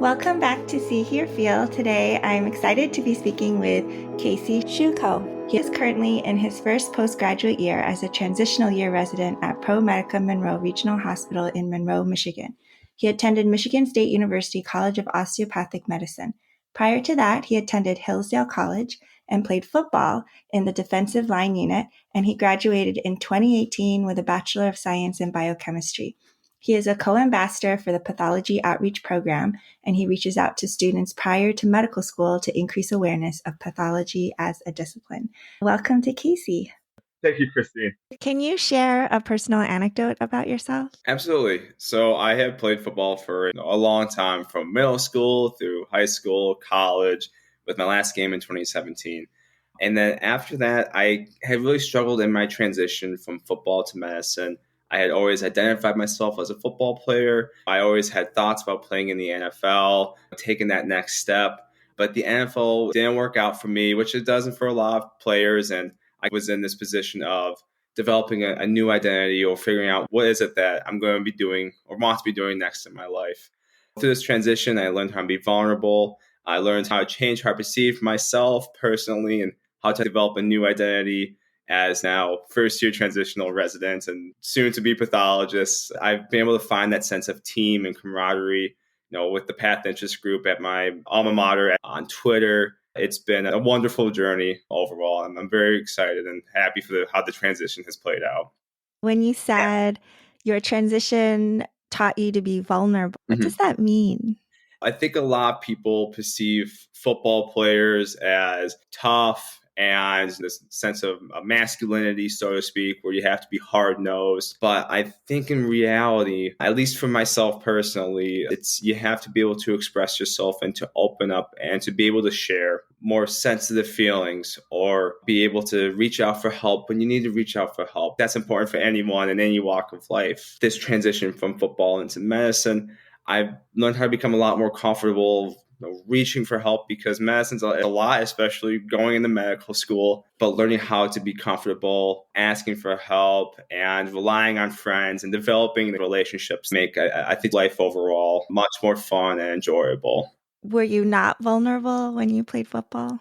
Welcome back to See, Hear, Feel. Today, I'm excited to be speaking with Casey Schukow. He is currently in his first postgraduate year as a transitional year resident at ProMedica Monroe Regional Hospital in Monroe, Michigan. He attended Michigan State University College of Osteopathic Medicine. Prior to that, he attended Hillsdale College and played football in the defensive line unit, and he graduated in 2018 with a Bachelor of Science in Biochemistry. He is a co-ambassador for the Pathology Outreach Program, and he reaches out to students prior to medical school to increase awareness of pathology as a discipline. Welcome to Casey. Thank you, Christine. Can you share a personal anecdote about yourself? Absolutely. So I have played football for a long time, from middle school through high school, college, with my last game in 2017. And then after that, I had really struggled in my transition from football to medicine. I had always identified myself as a football player. I always had thoughts about playing in the NFL, taking that next step. But the NFL didn't work out for me, which it doesn't for a lot of players. And I was in this position of developing a new identity or figuring out what is it that I'm going to be doing or want to be doing next in my life. Through this transition, I learned how to be vulnerable. I learned how to change how I perceive myself personally and how to develop a new identity as now first-year transitional resident and soon-to-be pathologist. I've been able to find that sense of team and camaraderie, with the Path Interest group at my alma mater on Twitter. It's been a wonderful journey overall. I'm very excited and happy for how the transition has played out. When you said your transition taught you to be vulnerable, what does that mean? I think a lot of people perceive football players as tough and this sense of masculinity, so to speak, where you have to be hard-nosed. But I think in reality, at least for myself personally, you have to be able to express yourself and to open up and to be able to share more sensitive feelings or be able to reach out for help when you need to reach out for help. That's important for anyone in any walk of life. This transition from football into medicine, I've learned how to become a lot more comfortable reaching for help, because medicine's a lot, especially going into medical school, but learning how to be comfortable asking for help and relying on friends and developing the relationships make, I think, life overall much more fun and enjoyable. Were you not vulnerable when you played football?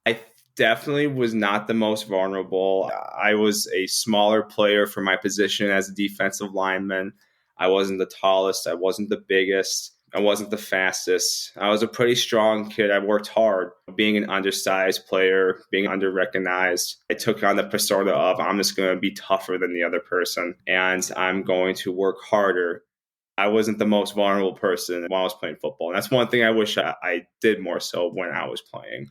I definitely was not the most vulnerable. I was a smaller player for my position as a defensive lineman. I wasn't the tallest. I wasn't the biggest. I wasn't the fastest. I was a pretty strong kid. I worked hard. Being an undersized player, being under-recognized, I took on the persona of I'm just going to be tougher than the other person and I'm going to work harder. I wasn't the most vulnerable person when I was playing football. And that's one thing I wish I did more so when I was playing.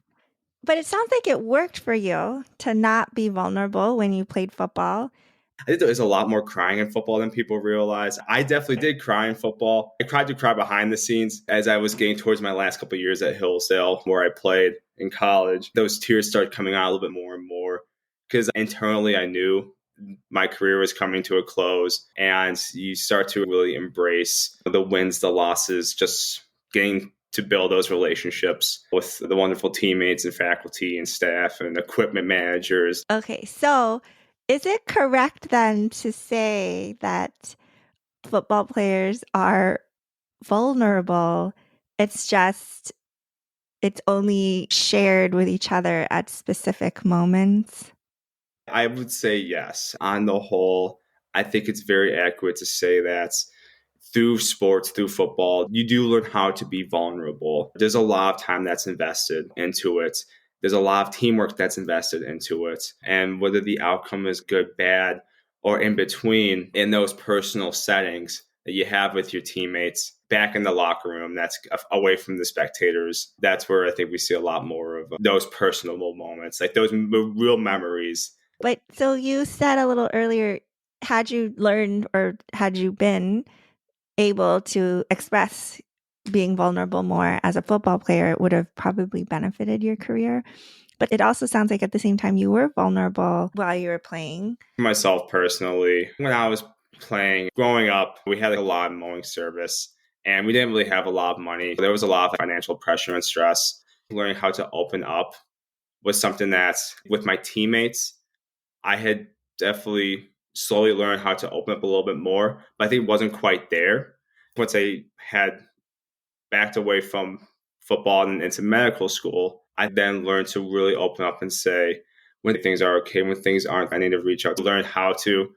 But it sounds like it worked for you to not be vulnerable when you played football. I think there's a lot more crying in football than people realize. I definitely did cry in football. I tried to cry behind the scenes as I was getting towards my last couple of years at Hillsdale, where I played in college. Those tears started coming out a little bit more and more because internally I knew my career was coming to a close, and you start to really embrace the wins, the losses, just getting to build those relationships with the wonderful teammates and faculty and staff and equipment managers. Okay, so is it correct then to say that football players are vulnerable? It's only shared with each other at specific moments? I would say yes. On the whole, I think it's very accurate to say that through sports, through football, you do learn how to be vulnerable. There's a lot of time that's invested into it. There's a lot of teamwork that's invested into it. And whether the outcome is good, bad, or in between, in those personal settings that you have with your teammates back in the locker room, that's away from the spectators, that's where I think we see a lot more of those personal moments, like those real memories. But so you said a little earlier, had you learned or had you been able to express being vulnerable more as a football player, it would have probably benefited your career. But it also sounds like at the same time you were vulnerable while you were playing. For myself personally, when I was playing, growing up, we had a lot of mowing service and we didn't really have a lot of money. There was a lot of financial pressure and stress. Learning how to open up was something that with my teammates, I had definitely slowly learned how to open up a little bit more, but I think it wasn't quite there. Once I had backed away from football and into medical school, I then learned to really open up and say when things are okay, when things aren't, I need to reach out to learn how to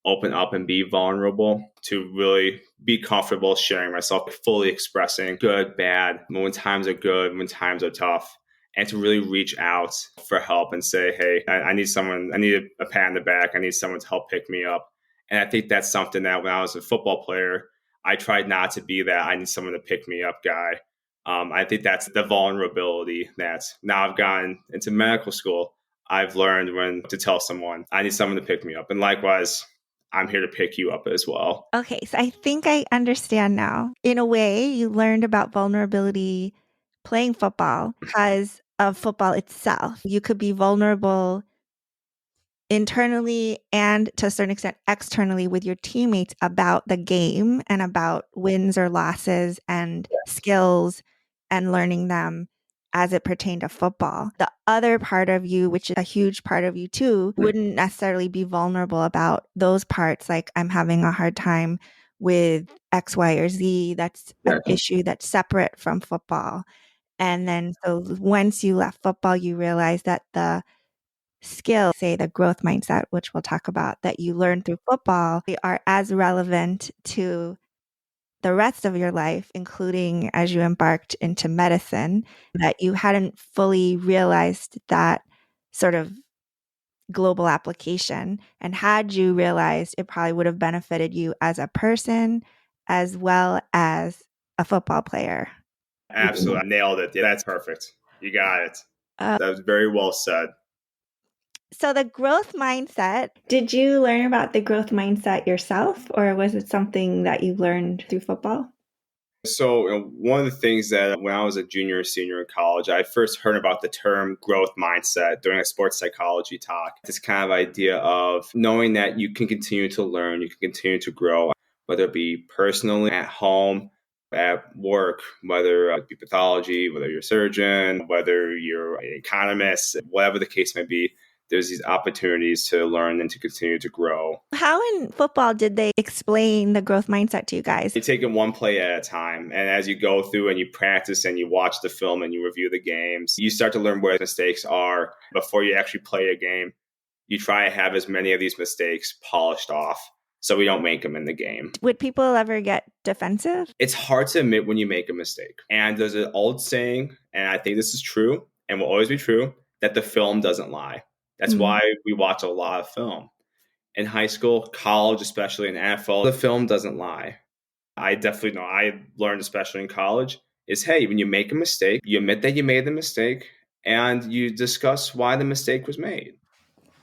open up and be vulnerable, to really be comfortable sharing myself, fully expressing good, bad, when times are good, when times are tough, and to really reach out for help and say, hey, I need someone, I need a pat on the back, I need someone to help pick me up. And I think that's something that when I was a football player, I tried not to be that I need someone to pick me up guy. I think that's the vulnerability that now I've gotten into medical school. I've learned when to tell someone I need someone to pick me up. And likewise, I'm here to pick you up as well. Okay, so I think I understand now. In a way, you learned about vulnerability playing football because of football itself. You could be vulnerable internally and to a certain extent externally with your teammates about the game and about wins or losses and skills and learning them as it pertained to football. The other part of you, which is a huge part of you too, wouldn't necessarily be vulnerable about those parts. Like, I'm having a hard time with X, Y, or Z. That's an issue that's separate from football. And then so once you left football, you realize that the skill, say the growth mindset, which we'll talk about, that you learn through football, they are as relevant to the rest of your life, including as you embarked into medicine, that you hadn't fully realized that sort of global application. And had you realized, it probably would have benefited you as a person as well as a football player. Absolutely. I nailed it. Yeah, that's perfect. You got it. That was very well said. So the growth mindset, did you learn about the growth mindset yourself, or was it something that you learned through football? So, one of the things that when I was a junior or senior in college, I first heard about the term growth mindset during a sports psychology talk. This kind of idea of knowing that you can continue to learn, you can continue to grow, whether it be personally, at home, at work, whether it be pathology, whether you're a surgeon, whether you're an economist, whatever the case may be. There's these opportunities to learn and to continue to grow. How in football did they explain the growth mindset to you guys? You take it one play at a time. And as you go through and you practice and you watch the film and you review the games, you start to learn where mistakes are before you actually play a game. You try to have as many of these mistakes polished off so we don't make them in the game. Would people ever get defensive? It's hard to admit when you make a mistake. And there's an old saying, and I think this is true and will always be true, that the film doesn't lie. That's why we watch a lot of film. In high school, college, especially in NFL, the film doesn't lie. I definitely know. I learned, especially in college, is hey, when you make a mistake, you admit that you made the mistake and you discuss why the mistake was made.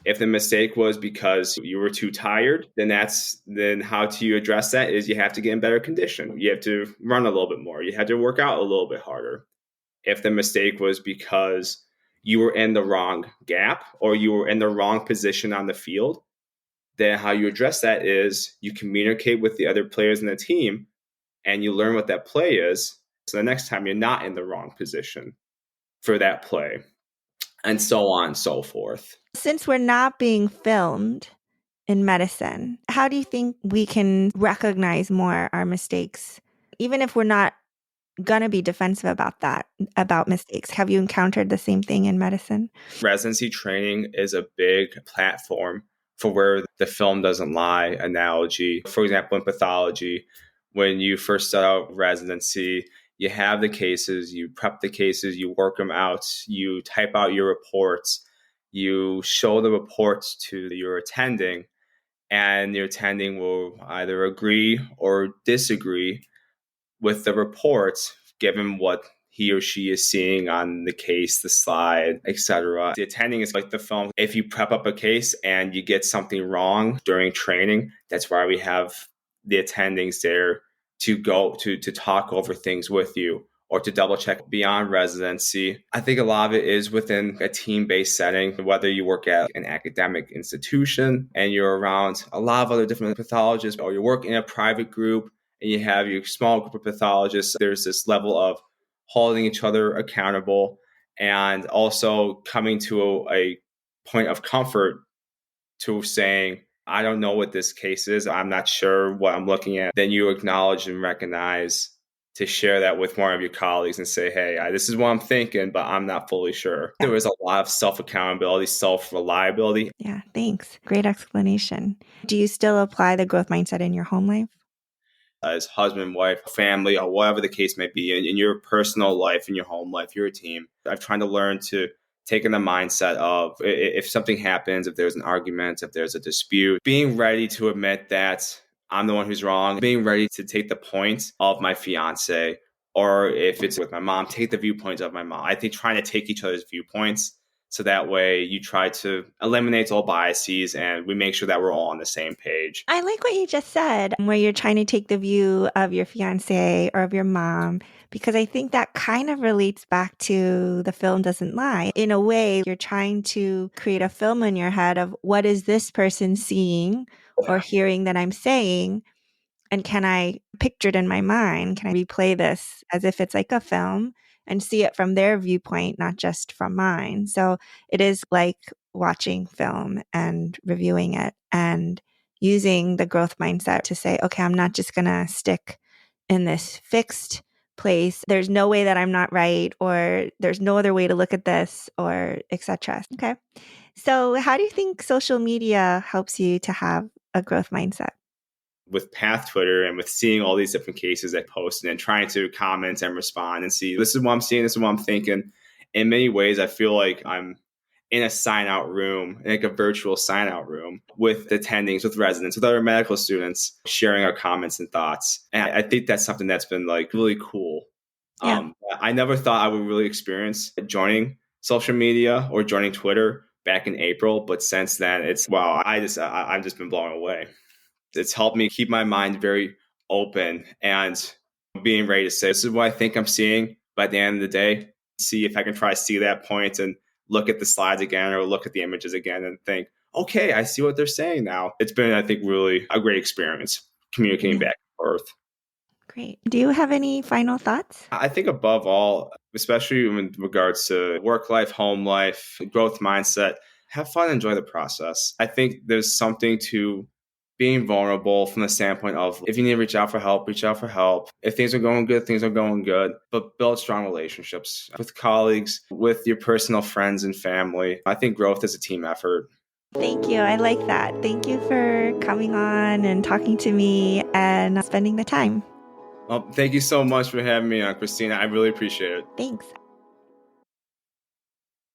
If the mistake was because you were too tired, then how do you address that is you have to get in better condition. You have to run a little bit more. You have to work out a little bit harder. If the mistake was because you were in the wrong gap or you were in the wrong position on the field, then how you address that is you communicate with the other players in the team and you learn what that play is. So the next time you're not in the wrong position for that play, and so on and so forth. Since we're not being filmed in medicine, how do you think we can recognize more our mistakes, even if we're not going to be defensive about mistakes? Have you encountered the same thing in medicine? Residency training is a big platform for where the film doesn't lie analogy. For example, in pathology, when you first start out residency, you have the cases, you prep the cases, you work them out, you type out your reports, you show the reports to your attending, and your attending will either agree or disagree with the reports given what he or she is seeing on the case, the slide, etc. The attending is like the film. If you prep up a case and you get something wrong during training, that's why we have the attendings there to go to talk over things with you or to double check beyond residency. I think a lot of it is within a team-based setting, whether you work at an academic institution and you're around a lot of other different pathologists, or you work in a private group and you have your small group of pathologists. There's this level of holding each other accountable and also coming to a point of comfort to saying, I don't know what this case is. I'm not sure what I'm looking at. Then you acknowledge and recognize to share that with one of your colleagues and say, hey, this is what I'm thinking, but I'm not fully sure. There was a lot of self-accountability, self-reliability. Yeah, thanks. Great explanation. Do you still apply the growth mindset in your home life? As husband, wife, family, or whatever the case may be, in your personal life, in your home life, your team. I've tried to learn to take in the mindset of if something happens, if there's an argument, if there's a dispute, being ready to admit that I'm the one who's wrong, being ready to take the point of my fiance, or if it's with my mom, take the viewpoint of my mom. I think trying to take each other's viewpoints so that way you try to eliminate all biases and we make sure that we're all on the same page. I like what you just said, where you're trying to take the view of your fiance or of your mom, because I think that kind of relates back to The Film Doesn't Lie. In a way, you're trying to create a film in your head of what is this person seeing or hearing that I'm saying, and can I picture it in my mind? Can I replay this as if it's like a film and see it from their viewpoint, not just from mine? So it is like watching film and reviewing it and using the growth mindset to say, okay, I'm not just going to stick in this fixed place. There's no way that I'm not right, or there's no other way to look at this, or etc. Okay. So how do you think social media helps you to have a growth mindset? With Path Twitter and with seeing all these different cases I post and trying to comment and respond and see, this is what I'm seeing, this is what I'm thinking. In many ways, I feel like I'm in a sign out room, like a virtual sign out room with attendings, with residents, with other medical students, sharing our comments and thoughts. And I think that's something that's been like really cool. Yeah. I never thought I would really experience joining social media or joining Twitter back in April. But since then, it's wow, I've just been blown away. It's helped me keep my mind very open and being ready to say, this is what I think I'm seeing. By the end of the day, see if I can try to see that point and look at the slides again or look at the images again and think, okay, I see what they're saying now. It's been, I think, really a great experience communicating back and forth. Great. Do you have any final thoughts? I think above all, especially in regards to work life, home life, growth mindset, have fun, enjoy the process. I think there's something to being vulnerable from the standpoint of if you need to reach out for help, reach out for help. If things are going good, things are going good. But build strong relationships with colleagues, with your personal friends and family. I think growth is a team effort. Thank you. I like that. Thank you for coming on and talking to me and spending the time. Well, thank you so much for having me on, Christina. I really appreciate it. Thanks.